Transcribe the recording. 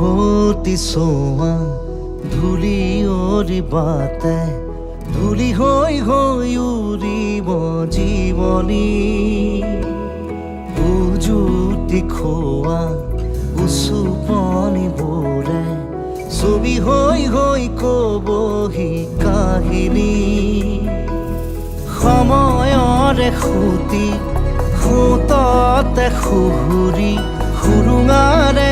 উভতি চোৱা ধূলি অৰিবাতে ধূলি হৈ হৈ উৰিব জীৱনী উজুতি খোৱা উচুপনি বোৰে ছবি হৈ হৈ কবহি কাহিনী সময়ৰে সুতি সুততে সুহুৰি সুৰুঙাৰে